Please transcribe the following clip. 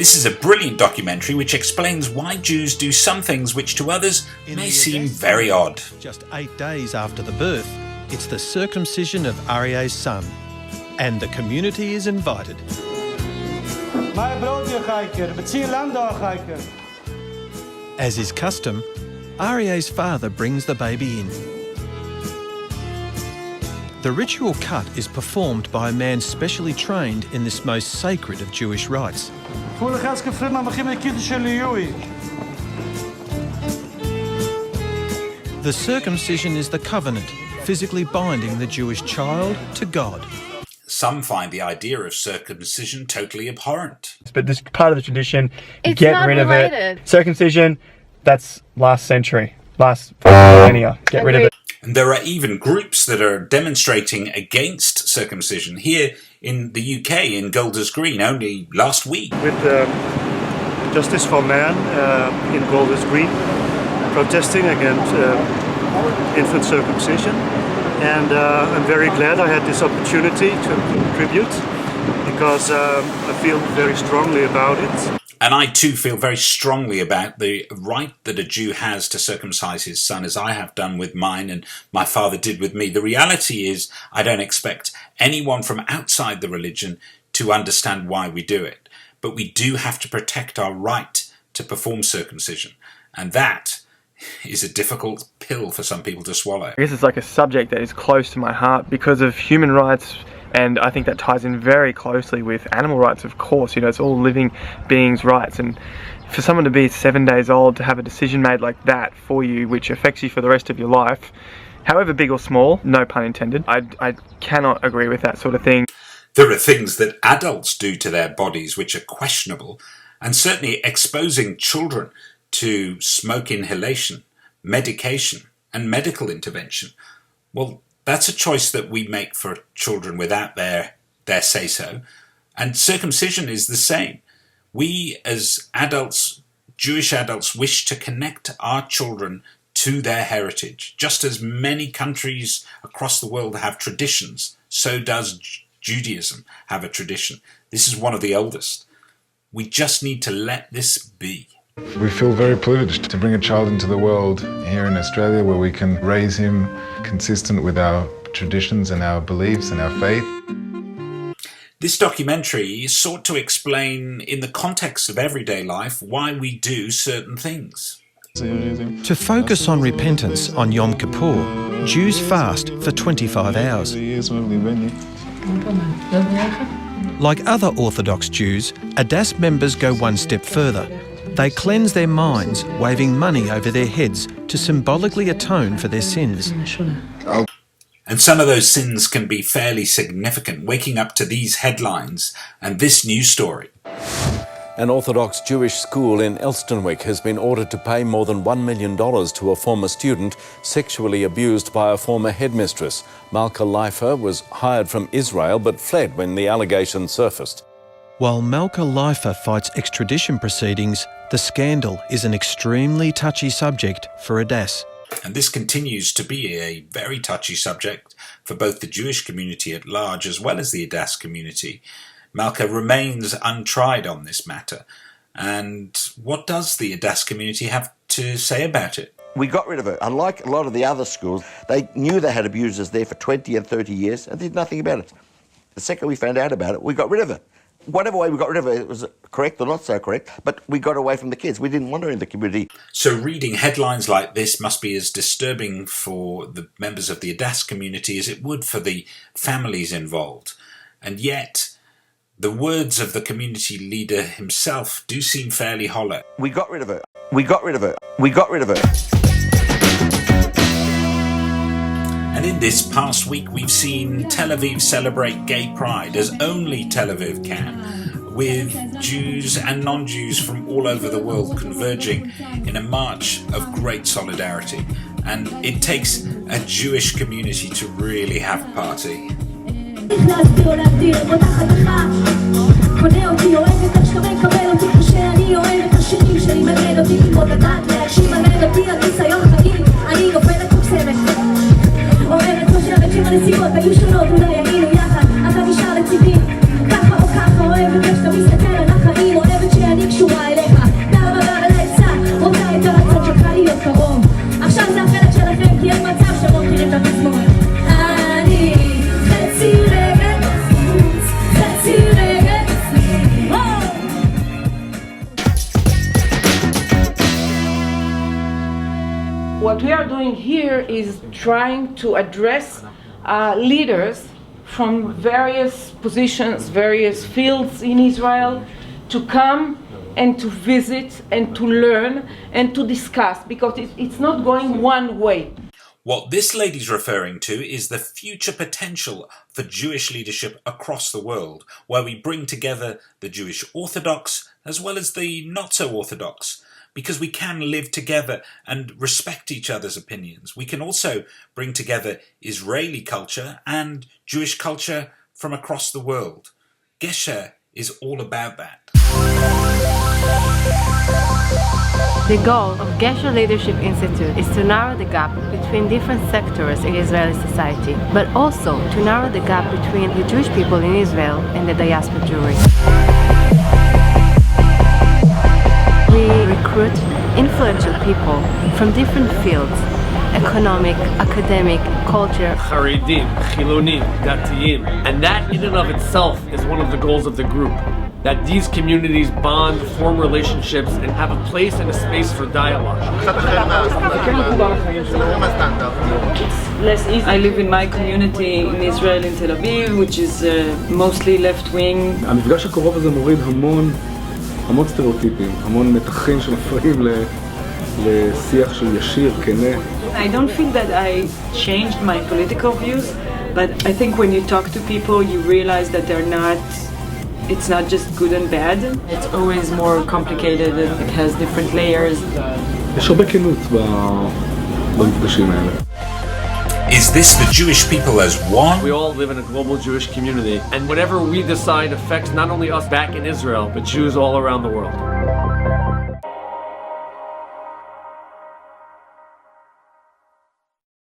This is a brilliant documentary which explains why Jews do some things which to others may seem very odd. Just 8 days after the birth, it's the circumcision of Aryeh's son, and the community is invited. As is custom, Aryeh's father brings the baby in. The ritual cut is performed by a man specially trained in this most sacred of Jewish rites. The circumcision is the covenant, physically binding the Jewish child to God. Some find the idea of circumcision totally abhorrent. But this part of the tradition, it's get rid related. of it. Circumcision, that's last century, last millennia. Get rid of it. And there are even groups that are demonstrating against circumcision here in the UK, in Golders Green, only last week. With Justice for Man in Golders Green, protesting against infant circumcision. And I'm very glad I had this opportunity to contribute, because I feel very strongly about it. And I too feel very strongly about the right that a Jew has to circumcise his son, as I have done with mine and my father did with me. The reality is I don't expect anyone from outside the religion to understand why we do it. But we do have to protect our right to perform circumcision. And that is a difficult pill for some people to swallow. I guess it's like a subject that is close to my heart because of human rights, and I think that ties in very closely with animal rights, of course. You know, it's all living beings' rights, and for someone to be 7 days old, to have a decision made like that for you, which affects you for the rest of your life, however big or small, no pun intended, I cannot agree with that sort of thing. There are things that adults do to their bodies which are questionable, and certainly exposing children to smoke inhalation, medication, and medical intervention. Well, that's a choice that we make for children without their say-so. And circumcision is the same. We as adults, Jewish adults, wish to connect our children to their heritage. Just as many countries across the world have traditions, so does Judaism have a tradition. This is one of the oldest. We just need to let this be. We feel very privileged to bring a child into the world here in Australia, where we can raise him consistent with our traditions and our beliefs and our faith. This documentary sought to explain, in the context of everyday life, why we do certain things. To focus on repentance on Yom Kippur, Jews fast for 25 hours. Like other Orthodox Jews, Adass members go one step further. They cleanse their minds, waving money over their heads to symbolically atone for their sins. And some of those sins can be fairly significant, waking up to these headlines and this news story. An Orthodox Jewish school in Elstonwick has been ordered to pay more than $1 million to a former student sexually abused by a former headmistress. Malka Leifer was hired from Israel but fled when the allegations surfaced. While Malka Leifer fights extradition proceedings, the scandal is an extremely touchy subject for Adass. And this continues to be a very touchy subject for both the Jewish community at large as well as the Adass community. Malka remains untried on this matter. And what does the Adass community have to say about it? We got rid of it. Unlike a lot of the other schools, they knew they had abusers there for 20 and 30 years and did nothing about it. The second we found out about it, we got rid of it. Whatever way we got rid of it, it was correct or not so correct, but we got away from the kids. We didn't want her in the community. So reading headlines like this must be as disturbing for the members of the Adass community as it would for the families involved. And yet, the words of the community leader himself do seem fairly hollow. We got rid of it. We got rid of it. We got rid of it. And in this past week, we've seen Tel Aviv celebrate gay pride as only Tel Aviv can, with Jews and non-Jews from all over the world converging in a march of great solidarity. And it takes a Jewish community to really have a party. הנסיבות היו שונות, אולי היינו יחד, אתה נשאר לצידי, ככה או ככה, אוהבת איך שאתה מסתכל על החיים, אוהבת שאני What we are doing here is trying to address leaders from various positions, various fields in Israel, to come and to visit and to learn and to discuss, because it's not going one way. What this lady's referring to is the future potential for Jewish leadership across the world, where we bring together the Jewish Orthodox as well as the not-so-Orthodox, because we can live together and respect each other's opinions. We can also bring together Israeli culture and Jewish culture from across the world. Gesher is all about that. The goal of Gesher Leadership Institute is to narrow the gap between different sectors in Israeli society, but also to narrow the gap between the Jewish people in Israel and the diaspora Jewry. We recruit influential people from different fields: economic, academic, culture. Haredim, Chilonim, Datiyim. And that in and of itself is one of the goals of the group. That these communities bond, form relationships, and have a place and a space for dialogue. It's less easy. I live in my community in Israel, in Tel Aviv, which is mostly left-wing. המפגש הקרוב הזה מוריד המון סטריאוטיפים, המון מתחים שמפריעים לשיח שהוא ישיר, כנה. I don't feel that I changed my political views, but I think when you talk to people, you realize that it's not just good and bad. It's always more complicated and it has different layers. יש הרבה כנות במפגשים האלה. Is this the Jewish people as one? We all live in a global Jewish community, and whatever we decide affects not only us back in Israel, but Jews all around the world.